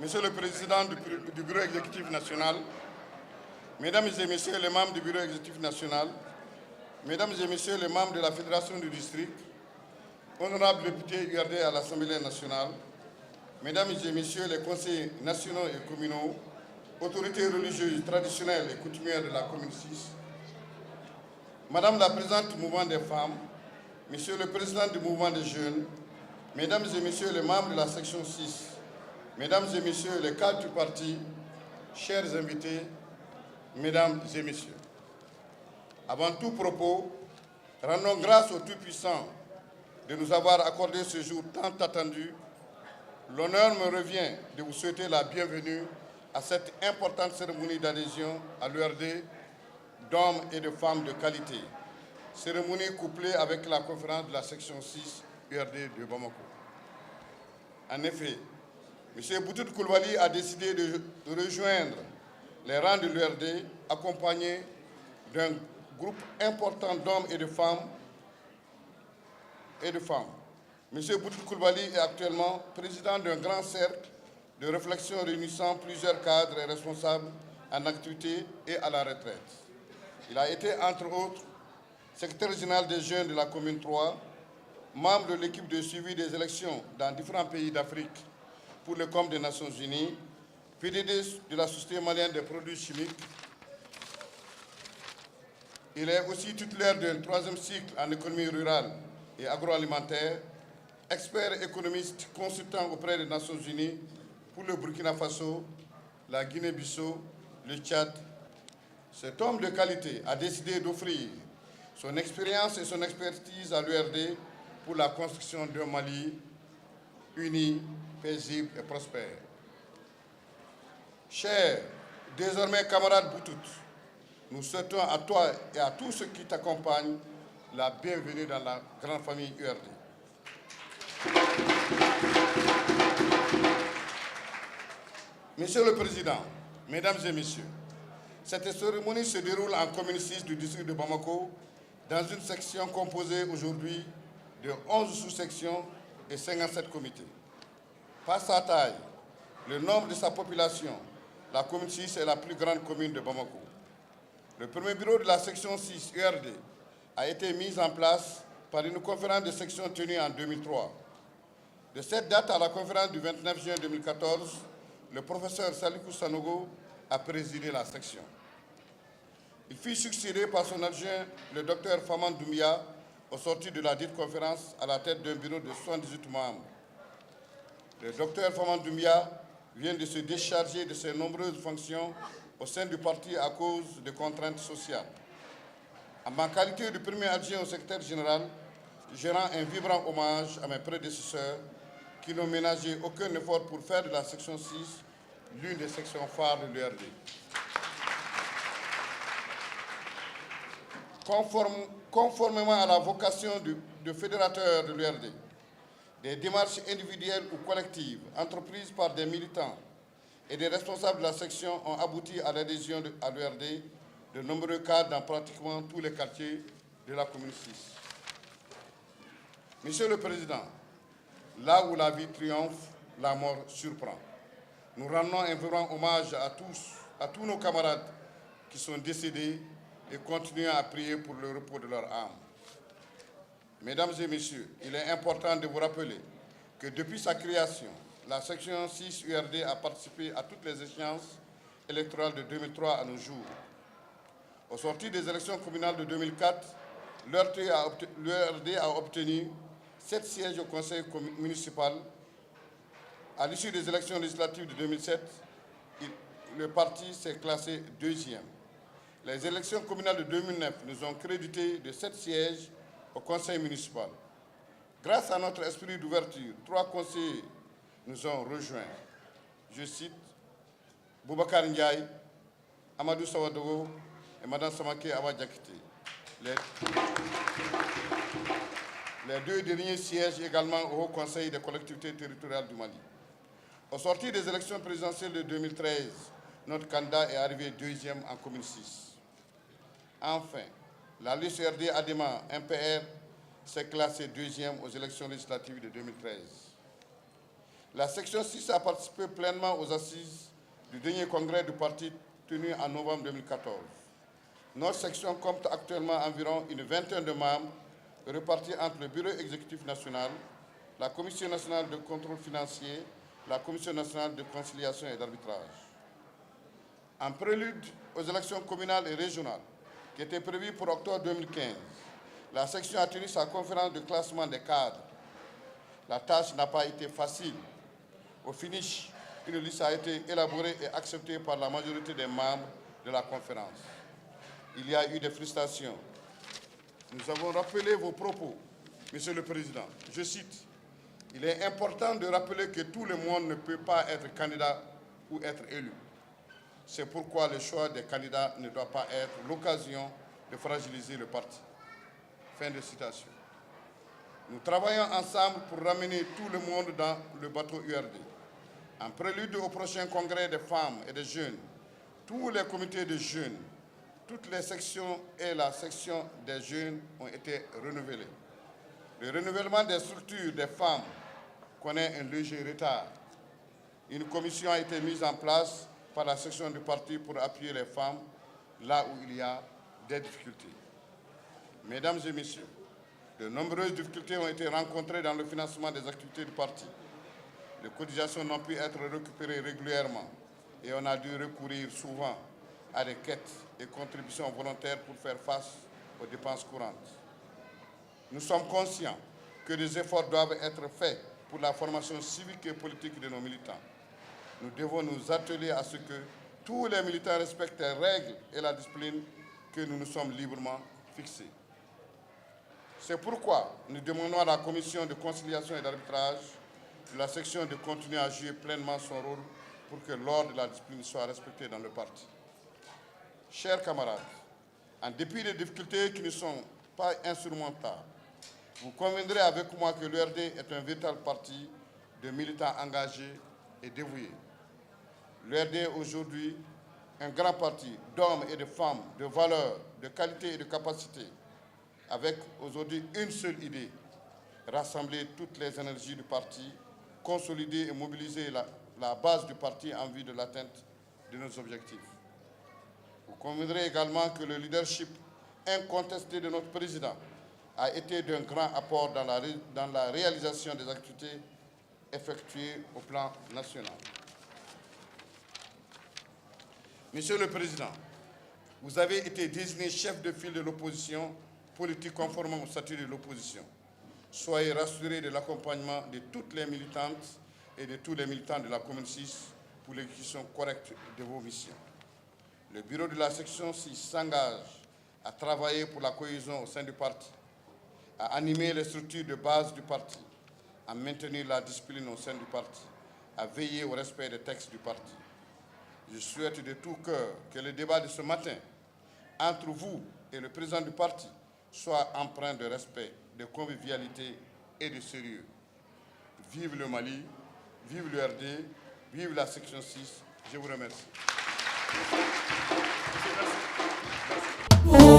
Monsieur le Président du Bureau exécutif national, Mesdames et Messieurs les membres du Bureau exécutif national, Mesdames et Messieurs les membres de la Fédération du district, honorables députés URD à l'Assemblée nationale, Mesdames et Messieurs les conseillers nationaux et communaux, autorités religieuses, traditionnelles et coutumières de la commune 6, Madame la Présidente du mouvement des femmes, Monsieur le Président du mouvement des jeunes, Mesdames et Messieurs les membres de la section 6, Mesdames et Messieurs les cadres du parti, chers invités, Mesdames et Messieurs. Avant tout propos, rendons grâce au Tout-Puissant de nous avoir accordé ce jour tant attendu. L'honneur me revient de vous souhaiter la bienvenue à cette importante cérémonie d'adhésion à l'URD d'hommes et de femmes de qualité. Cérémonie couplée avec la conférence de la section 6 URD de Bamako. En effet, M. Boutout Coulibaly a décidé de rejoindre les rangs de l'URD accompagné d'un groupe important d'hommes et de femmes. M. Boutout Coulibaly est actuellement président d'un grand cercle de réflexion réunissant plusieurs cadres et responsables en activité et à la retraite. Il a été, entre autres, secrétaire général des jeunes de la commune 3, membre de l'équipe de suivi des élections dans différents pays d'Afrique pour le compte des Nations Unies, PDD de la Société malienne des produits chimiques. Il est aussi titulaire d'un 3e cycle en économie rurale et agroalimentaire, expert économiste consultant auprès des Nations Unies pour le Burkina Faso, la Guinée-Bissau, le Tchad. Cet homme de qualité a décidé d'offrir son expérience et son expertise à l'URD pour la construction d'un Mali uni, paisible et prospère. Chers, désormais camarades Boutout, nous souhaitons à toi et à tous ceux qui t'accompagnent la bienvenue dans la grande famille URD. Monsieur le Président, Mesdames et Messieurs, cette cérémonie se déroule en commune 6 du district de Bamako, dans une section composée aujourd'hui de 11 sous-sections et 57 comités. Par sa taille, le nombre de sa population, la commune 6 est la plus grande commune de Bamako. Le premier bureau de la section 6 URD a été mis en place par une conférence de section tenue en 2003. De cette date à la conférence du 29 juin 2014, le professeur Salikou Sanogo a présidé la section. Il fut succédé par son adjoint, le docteur Faman Doumbia, au sortir de la dite conférence à la tête d'un bureau de 78 membres. Le docteur Faman Doumbia vient de se décharger de ses nombreuses fonctions au sein du parti à cause de contraintes sociales. En ma qualité de premier adjoint au secrétaire général, je rends un vibrant hommage à mes prédécesseurs qui n'ont ménagé aucun effort pour faire de la section 6 l'une des sections phares de l'URD. Conformément à la vocation de fédérateur de l'URD, des démarches individuelles ou collectives entreprises par des militants et des responsables de la section ont abouti à l'adhésion à l'URD de nombreux cadres dans pratiquement tous les quartiers de la commune 6. Monsieur le Président, là où la vie triomphe, la mort surprend. Nous rendons un vibrant hommage à tous nos camarades qui sont décédés et continuons à prier pour le repos de leur âme. Mesdames et Messieurs, il est important de vous rappeler que depuis sa création, la section 6 URD a participé à toutes les échéances électorales de 2003 à nos jours. Au sortir des élections communales de 2004, l'URD a obtenu 7 sièges au conseil municipal. À l'issue des élections législatives de 2007, le parti s'est classé 2e. Les élections communales de 2009 nous ont crédité de 7 sièges au conseil municipal. Grâce à notre esprit d'ouverture, 3 conseillers nous ont rejoints. Je cite Boubacar Ndiaye, Amadou Sawadogo et Mme Samake Awa Diakité. Les 2 derniers siègent également au Haut Conseil des collectivités territoriales du Mali. Au sortir des élections présidentielles de 2013, notre candidat est arrivé 2e en commune 6. Enfin, la liste RD Adema MPR s'est classée 2e aux élections législatives de 2013. La section 6 a participé pleinement aux assises du dernier congrès du parti tenu en novembre 2014. Notre section compte actuellement environ une vingtaine de membres répartis entre le Bureau exécutif national, la Commission nationale de contrôle financier, la Commission nationale de conciliation et d'arbitrage. En prélude aux élections communales et régionales qui étaient prévues pour octobre 2015, la section a tenu sa conférence de classement des cadres. La tâche n'a pas été facile. Au finish, une liste a été élaborée et acceptée par la majorité des membres de la conférence. Il y a eu des frustrations. Nous avons rappelé vos propos, Monsieur le Président. Je cite, « Il est important de rappeler que tout le monde ne peut pas être candidat ou être élu. C'est pourquoi le choix des candidats ne doit pas être l'occasion de fragiliser le parti. » Fin de citation. Nous travaillons ensemble pour ramener tout le monde dans le bateau URD. En prélude au prochain congrès des femmes et des jeunes, tous les comités de jeunes, toutes les sections et la section des jeunes ont été renouvelés. Le renouvellement des structures des femmes connaît un léger retard. Une commission a été mise en place par la section du parti pour appuyer les femmes là où il y a des difficultés. Mesdames et messieurs, de nombreuses difficultés ont été rencontrées dans le financement des activités du parti. Les cotisations n'ont pu être récupérées régulièrement et on a dû recourir souvent à des quêtes et contributions volontaires pour faire face aux dépenses courantes. Nous sommes conscients que des efforts doivent être faits pour la formation civique et politique de nos militants. Nous devons nous atteler à ce que tous les militants respectent les règles et la discipline que nous nous sommes librement fixées. C'est pourquoi nous demandons à la Commission de conciliation et d'arbitrage de la section de continuer à jouer pleinement son rôle pour que l'ordre de la discipline soit respecté dans le parti. Chers camarades, en dépit des difficultés qui ne sont pas insurmontables, vous conviendrez avec moi que l'URD est un véritable parti de militants engagés et dévoués. L'URD est aujourd'hui un grand parti d'hommes et de femmes, de valeurs, de qualité et de capacité, avec aujourd'hui une seule idée, rassembler toutes les énergies du parti, consolider et mobiliser la base du parti en vue de l'atteinte de nos objectifs. Vous conviendrez également que le leadership incontesté de notre président a été d'un grand apport dans la réalisation des activités effectuées au plan national. Monsieur le Président, vous avez été désigné chef de file de l'opposition politique conformément au statut de l'opposition. Soyez rassurés de l'accompagnement de toutes les militantes et de tous les militants de la Commune 6 pour l'exécution correcte de vos missions. Le bureau de la section 6 s'engage à travailler pour la cohésion au sein du parti, à animer les structures de base du parti, à maintenir la discipline au sein du parti, à veiller au respect des textes du parti. Je souhaite de tout cœur que le débat de ce matin entre vous et le président du parti soit empreint de respect, de convivialité et de sérieux. Vive le Mali, vive l'URD, vive la section 6. Je vous remercie. Merci.